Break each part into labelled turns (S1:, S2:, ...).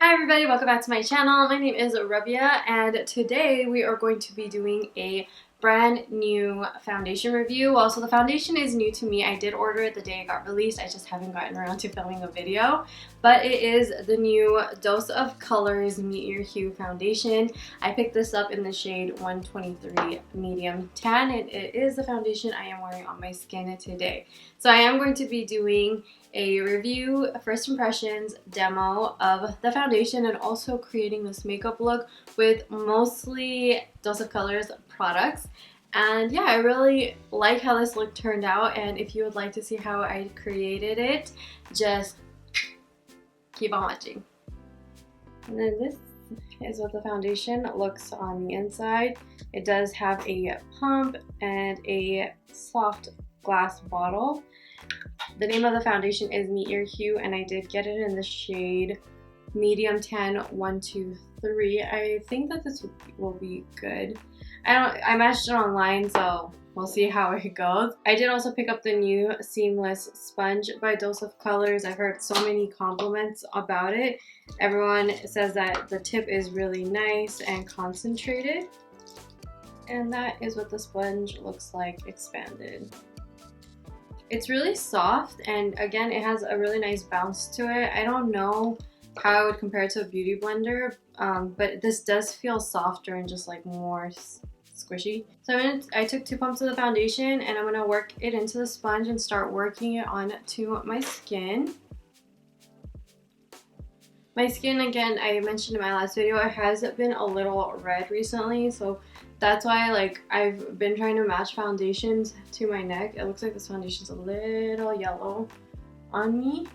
S1: Hi everybody, welcome back to my channel. My name is Rabya and today we are going to be doing a brand new foundation review. Well, so the foundation is new to me. I did order it the day it got released. I just haven't gotten around to filming a video. But it is the new Dose of Colors Meet Your Hue foundation. I picked this up in the shade 123 Medium Tan. It is the foundation I am wearing on my skin today. So I am going to be doing a review, first impressions, demo of the foundation, and also creating this makeup look with mostly Dose of Colors products. And yeah, I really like how this look turned out, and if you would like to see how I created it, just keep on watching. And then this is what the foundation looks on the inside. It does have a pump and a soft glass bottle. The name of the foundation is Meet Your Hue, and I did get it in the shade Medium Tan 123. I think that this will be good. I matched it online, so we'll see how it goes. I did also pick up the new Seamless Sponge by Dose of Colors. I've heard so many compliments about it. Everyone says that the tip is really nice and concentrated. And that is what the sponge looks like expanded. It's really soft, and again, it has a really nice bounce to it. I don't know how I would compare it to a beauty blender, but this does feel softer and just like more squishy. So I took 2 pumps of the foundation, and I'm gonna work it into the sponge and start working it onto my skin. My skin, again, I mentioned in my last video, it has been a little red recently, so that's why I've been trying to match foundations to my neck. It looks like this foundation's a little yellow on me.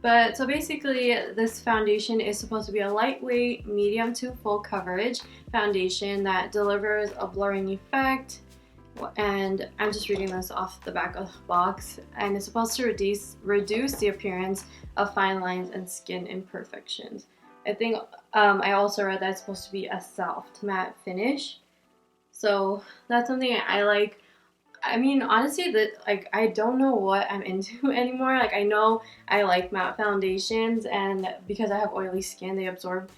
S1: But so basically, this foundation is supposed to be a lightweight, medium to full coverage foundation that delivers a blurring effect. And I'm just reading this off the back of the box, and it's supposed to reduce the appearance of fine lines and skin imperfections. I think I also read that it's supposed to be a soft matte finish, so that's something I like. I mean, honestly, I don't know what I'm into anymore. I know I like matte foundations, and because I have oily skin, they absorb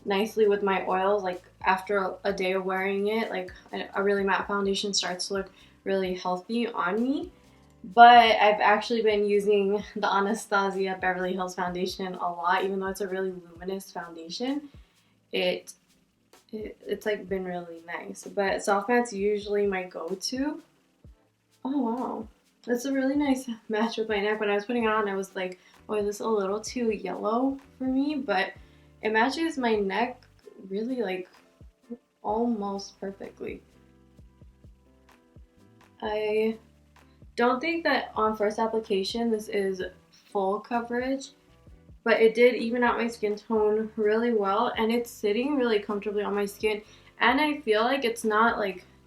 S1: nicely with my oils. After a day of wearing it, a really matte foundation starts to look really healthy on me. But I've actually been using the Anastasia Beverly Hills foundation a lot, even though it's a really luminous foundation. It's been really nice. But soft matte's usually my go-to. Oh wow, that's a really nice match with my neck. When I was putting it on, I was like, oh, is this a little too yellow for me? But it matches my neck really almost perfectly. I don't think that on first application this is full coverage, but it did even out my skin tone really well, and it's sitting really comfortably on my skin, and I feel like it's not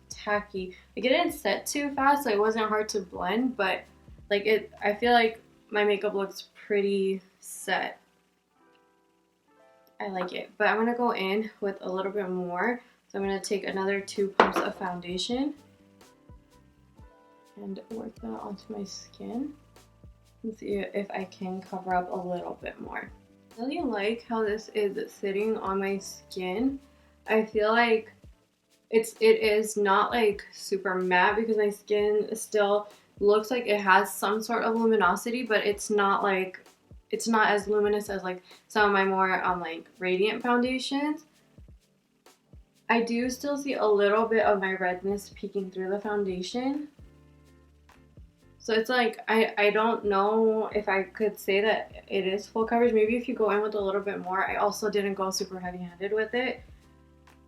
S1: tacky. It didn't set too fast, so it wasn't hard to blend, but I feel like my makeup looks pretty set. I like it, but I'm gonna go in with a little bit more. So I'm gonna take another 2 pumps of foundation and work that onto my skin and see if I can cover up a little bit more. I really like how this is sitting on my skin. I feel like it is not super matte, because my skin still looks like it has some sort of luminosity, but it's not as luminous as some of my more radiant foundations. I do still see a little bit of my redness peeking through the foundation. So it's I don't know if I could say that it is full coverage. Maybe if you go in with a little bit more. I also didn't go super heavy-handed with it.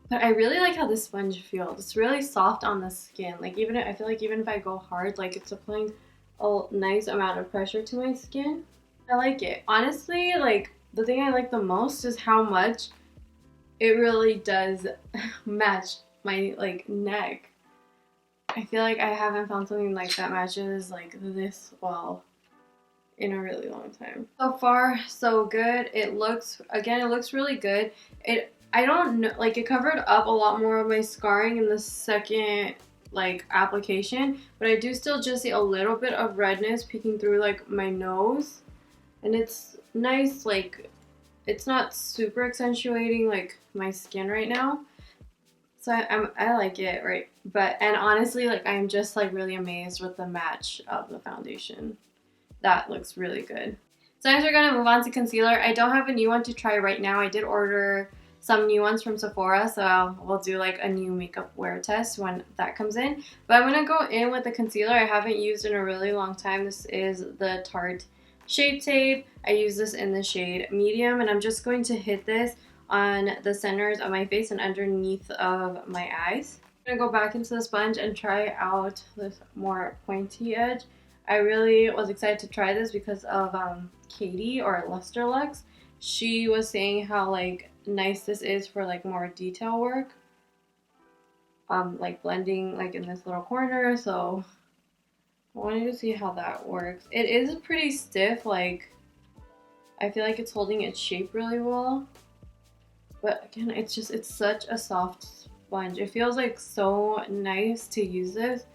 S1: But I really like how this sponge feels. It's really soft on the skin. I feel like even if I go hard, it's applying a nice amount of pressure to my skin. I like it. Honestly, the thing I like the most is how much it really does match my neck. I feel like I haven't found something that matches this well in a really long time. So far, so good. It looks really good. I don't know, it covered up a lot more of my scarring in the second application, but I do still just see a little bit of redness peeking through my nose. And it's nice, like, it's not super accentuating like my skin right now. So I like it, right? But, and honestly, like, I'm just like really amazed with the match of the foundation. That looks really good. So next we're gonna move on to concealer. I don't have a new one to try right now. I did order some new ones from Sephora, so we'll do like a new makeup wear test when that comes in. But I'm gonna go in with the concealer I haven't used in a really long time. This is the Tarte Shape Tape. I use this in the shade medium, and I'm just going to hit this on the centers of my face and underneath of my eyes. I'm gonna go back into the sponge and try out this more pointy edge. I really was excited to try this because of Katy or Luster Lux. She was saying how like nice this is for like more detail work, like blending like in this little corner. So I wanted to see how that works. It is pretty stiff, like I feel like it's holding its shape really well. But again, it's such a soft sponge. It feels like so nice to use this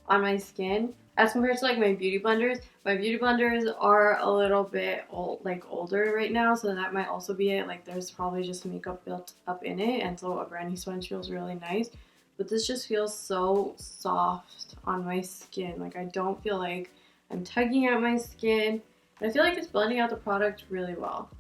S1: on my skin as compared to like my beauty blenders. My beauty blenders are a little bit older right now, so that might also be it. Like there's probably just makeup built up in it, and so a brand new sponge feels really nice. But this just feels so soft on my skin. Like I don't feel like I'm tugging at my skin. And I feel like it's blending out the product really well.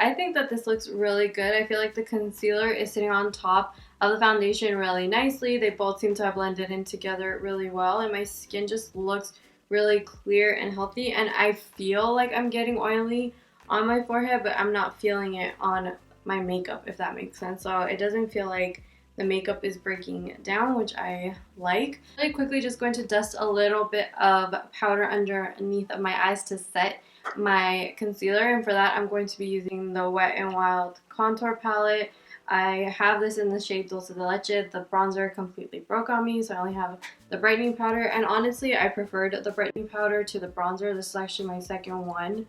S1: I think that this looks really good. I feel like the concealer is sitting on top of the foundation really nicely. They both seem to have blended in together really well, and my skin just looks really clear and healthy. And I feel like I'm getting oily on my forehead, but I'm not feeling it on my makeup, if that makes sense. So it doesn't feel like the makeup is breaking down, which I like. Really quickly, just going to dust a little bit of powder underneath of my eyes to set my concealer, and for that I'm going to be using the Wet n Wild contour palette. I have this in the shade Dulce de Leche. The bronzer completely broke on me, so I only have the brightening powder, and honestly I preferred the brightening powder to the bronzer. This is actually my second one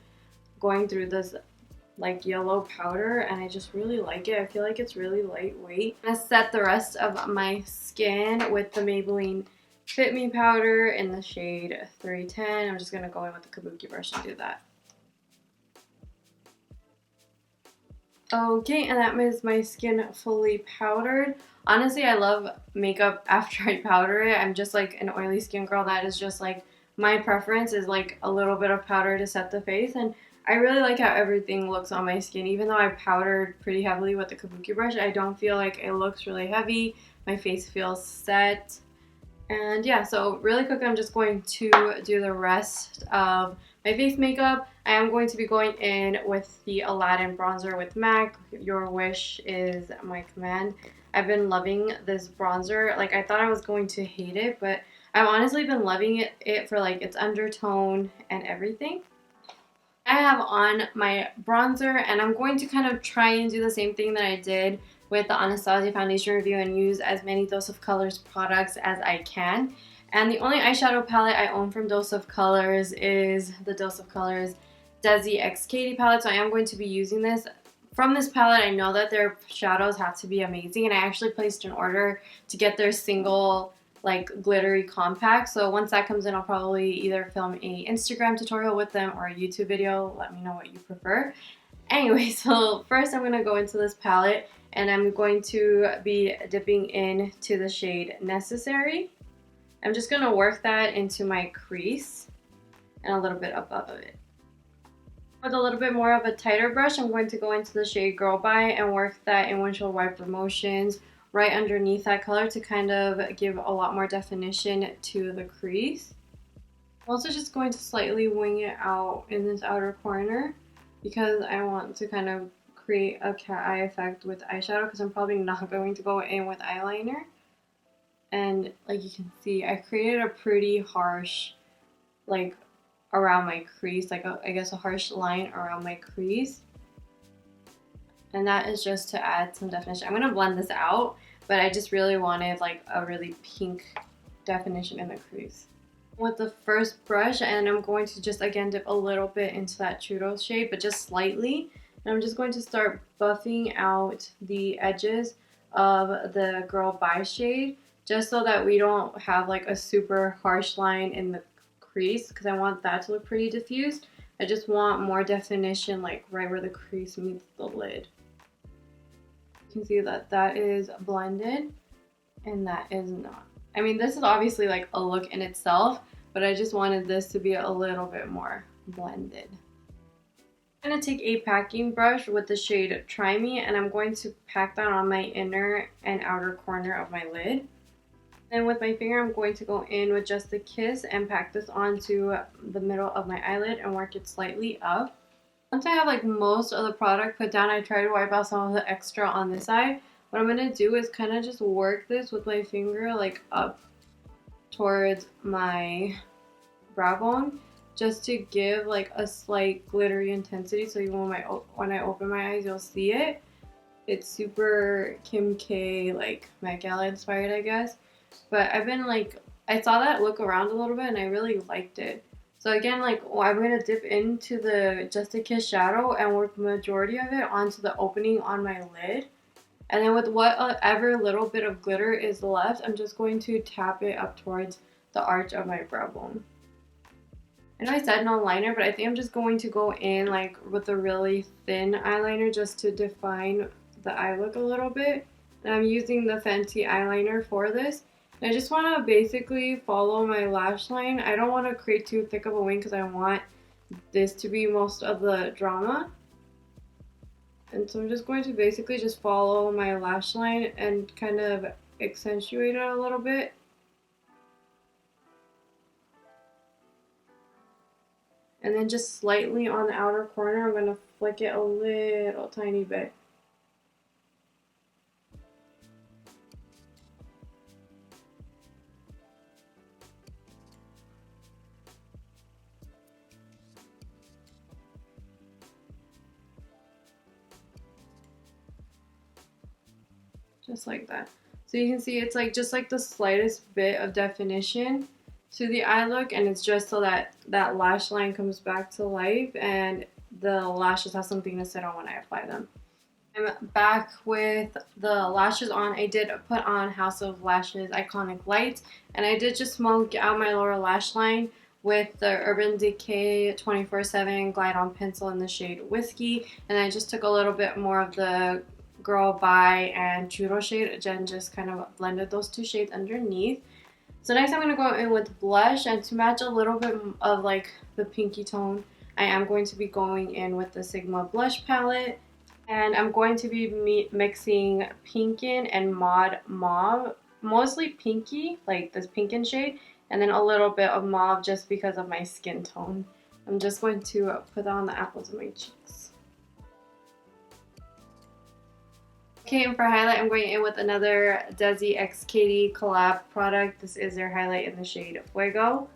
S1: going through this like yellow powder, and I just really like it. I feel like it's really lightweight. I'm gonna set the rest of my skin with the Maybelline Fit Me powder in the shade 310. I'm just gonna go in with the kabuki brush and do that. Okay, and that is my skin fully powdered. Honestly, I love makeup after I powder it. I'm just like an oily skin girl. That is just like my preference, is like a little bit of powder to set the face, and I really like how everything looks on my skin. Even though I powdered pretty heavily with the kabuki brush, I don't feel like it looks really heavy. My face feels set. And yeah, so really quick, I'm just going to do the rest of my face makeup. I am going to be going in with the Aladdin bronzer with MAC. Your wish is my command. I've been loving this bronzer. Like I thought I was going to hate it, but I've honestly been loving it for like its undertone and everything. I have on my bronzer, and I'm going to kind of try and do the same thing that I did with the Anastasia foundation review and use as many Dose of Colors products as I can. And the only eyeshadow palette I own from Dose of Colors is the Dose of Colors Desi X Katy palette, so I am going to be using this. From this palette, I know that their shadows have to be amazing, and I actually placed an order to get their single like glittery compact. So once that comes in, I'll probably either film a Instagram tutorial with them or a YouTube video. Let me know what you prefer. Anyway, so first I'm going to go into this palette, and I'm going to be dipping into the shade Necessary. I'm just going to work that into my crease and a little bit above of it. With a little bit more of a tighter brush, I'm going to go into the shade Girl Bye and work that in windshield wiper motions right underneath that color to kind of give a lot more definition to the crease. I'm also just going to slightly wing it out in this outer corner because I want to kind of create a cat eye effect with eyeshadow, because I'm probably not going to go in with eyeliner. And like you can see, I created a pretty harsh, like around my crease, like I guess a harsh line around my crease. And that is just to add some definition. I'm going to blend this out, but I just really wanted like a really pink definition in the crease. With the first brush, and I'm going to just again dip a little bit into that Churros shade, but just slightly. And I'm just going to start buffing out the edges of the Girl Bye shade, just so that we don't have like a super harsh line in the crease, because I want that to look pretty diffused. I just want more definition, like right where the crease meets the lid. You can see that that is blended and that is not. I mean, this is obviously like a look in itself, but I just wanted this to be a little bit more blended. I'm going to take a packing brush with the shade Try Me, and I'm going to pack that on my inner and outer corner of my lid. And with my finger, I'm going to go in with just a kiss and pack this onto the middle of my eyelid and work it slightly up. Once I have like most of the product put down, I try to wipe out some of the extra on this side. What I'm going to do is kind of just work this with my finger like up towards my brow bone, just to give like a slight glittery intensity, so even when I open my eyes, you'll see it. It's super Kim K, like Met Gala inspired, I guess. But I've been like, I saw that look around a little bit and I really liked it. So again, like I'm going to dip into the Just a Kiss shadow and work the majority of it onto the opening on my lid. And then with whatever little bit of glitter is left, I'm just going to tap it up towards the arch of my brow bone. I know I said no liner, but I think I'm just going to go in like with a really thin eyeliner just to define the eye look a little bit. And I'm using the Fenty eyeliner for this. And I just want to basically follow my lash line. I don't want to create too thick of a wing because I want this to be most of the drama. And so I'm just going to basically just follow my lash line and kind of accentuate it a little bit. And then just slightly on the outer corner, I'm going to flick it a little tiny bit. Just like that. So you can see it's like just like the slightest bit of definition to the eye look, and it's just so that that lash line comes back to life and the lashes have something to sit on when I apply them. I'm back with the lashes on. I did put on House of Lashes Iconic Lights, and I did just smoke out my lower lash line with the Urban Decay 24/7 Glide On Pencil in the shade Whiskey, and I just took a little bit more of the Girl Bye and Churro shade. Jen just kind of blended those two shades underneath. So next I'm going to go in with blush, and to match a little bit of like the pinky tone, I am going to be going in with the Sigma blush palette. And I'm going to be mixing Pinkin and Mod Mauve, mostly pinky, like this Pinkin shade, and then a little bit of mauve just because of my skin tone. I'm just going to put that on the apples of my cheeks. Okay, and for highlight, I'm going in with another Desi x Katy collab product. This is their highlight in the shade Fuego.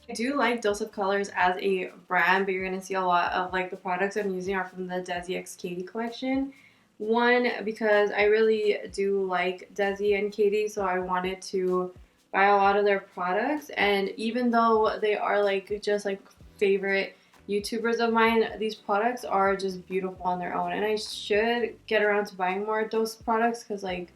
S1: I do like Dose of Colors as a brand, but you're going to see a lot of like the products I'm using are from the Desi x Katy collection. One, because I really do like Desi and Katy, so I wanted to buy a lot of their products. And even though they are like just like favorite YouTubers of mine, these products are just beautiful on their own. And I should get around to buying more Dose products because like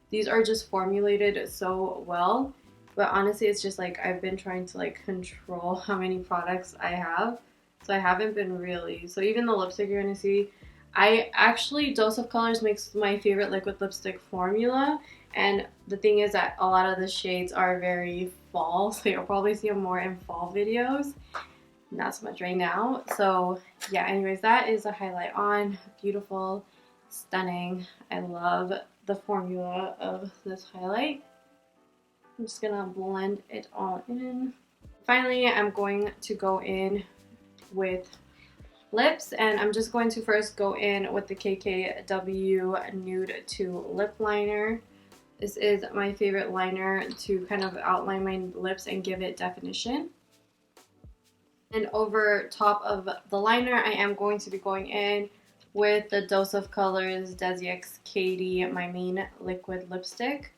S1: these are just formulated so well. But honestly, it's just like I've been trying to like control how many products I have. So I haven't been really. So even the lipstick you're going to see, I actually, Dose of Colors makes my favorite liquid lipstick formula. And the thing is that a lot of the shades are very fall. So you'll probably see them more in fall videos. Not so much right now. So yeah, anyways, that is a highlight on. Beautiful, stunning. I love the formula of this highlight. I'm just gonna blend it all in. Finally, I'm going to go in with lips, and I'm just going to first go in with the KKW Nude 2 Lip Liner. This is my favorite liner to kind of outline my lips and give it definition. And over top of the liner, I am going to be going in with the Dose of Colors Desi x Katy, my main liquid lipstick.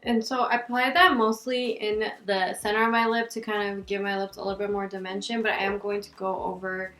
S1: And so I applied that mostly in the center of my lip to kind of give my lips a little bit more dimension, but I am going to go over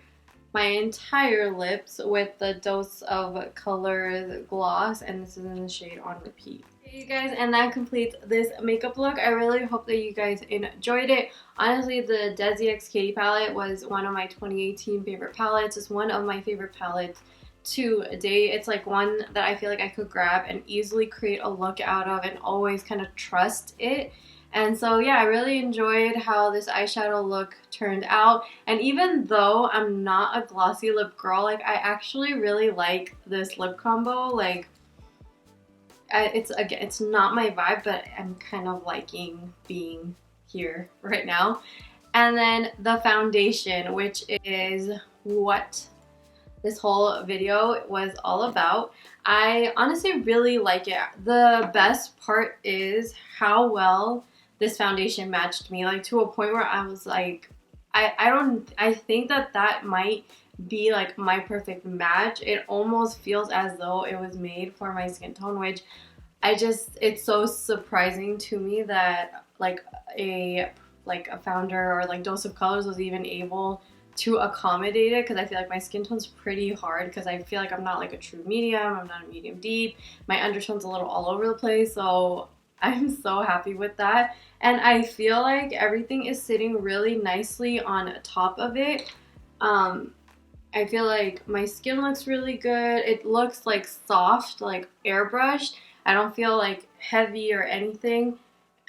S1: my entire lips with the Dose of Colors gloss, and this is in the shade On Repeat. You guys, and that completes this makeup look. I really hope that you guys enjoyed it. Honestly, the Desi x Katy palette was one of my 2018 favorite palettes. It's one of my favorite palettes to date. It's like one that I feel like I could grab and easily create a look out of and always kind of trust it. And so yeah, I really enjoyed how this eyeshadow look turned out. And even though I'm not a glossy lip girl, like I actually really like this lip combo. Like it's not my vibe, but I'm kind of liking being here right now. And then the foundation, which is what this whole video was all about. I honestly really like it. The best part is how well this foundation matched me, like to a point where I was like, I think that might be like my perfect match. It almost feels as though it was made for my skin tone, which it's so surprising to me that like a founder or like Dose of Colors was even able to accommodate it, because I feel like my skin tone's pretty hard, because I feel like I'm not like a true medium, I'm not a medium deep, my undertone's a little all over the place, so I'm so happy with that. And I feel like everything is sitting really nicely on top of it. I feel like my skin looks really good. It looks like soft, like airbrushed. I don't feel like heavy or anything.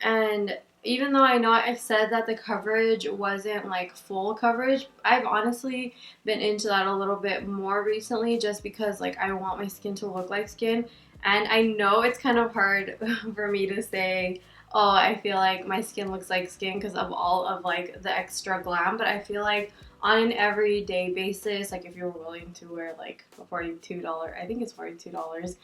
S1: And even though I know I said that the coverage wasn't like full coverage, I've honestly been into that a little bit more recently, just because like I want my skin to look like skin. And I know it's kind of hard for me to say, oh, I feel like my skin looks like skin because of all of like the extra glam, but I feel like on an everyday basis, like if you're willing to wear like a $42, I think it's $42,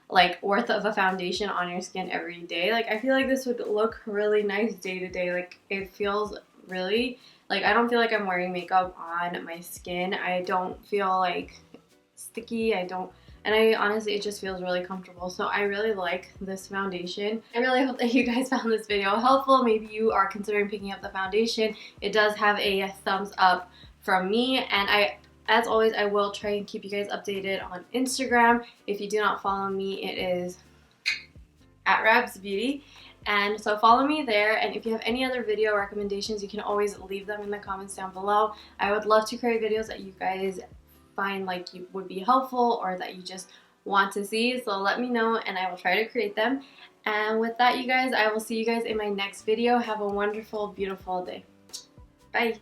S1: like worth of a foundation on your skin every day, like I feel like this would look really nice day to day. Like it feels really, like I don't feel like I'm wearing makeup on my skin. I don't feel like sticky. And I honestly, it just feels really comfortable. So I really like this foundation. I really hope that you guys found this video helpful. Maybe you are considering picking up the foundation. It does have a thumbs up from me, and as always, I will try and keep you guys updated on Instagram. If you do not follow me, it is at Rab's Beauty. And so follow me there, and if you have any other video recommendations, you can always leave them in the comments down below. I would love to create videos that you guys find like you would be helpful or that you just want to see. So let me know and I will try to create them. And with that, you guys, I will see you guys in my next video. Have a wonderful, beautiful day. Bye.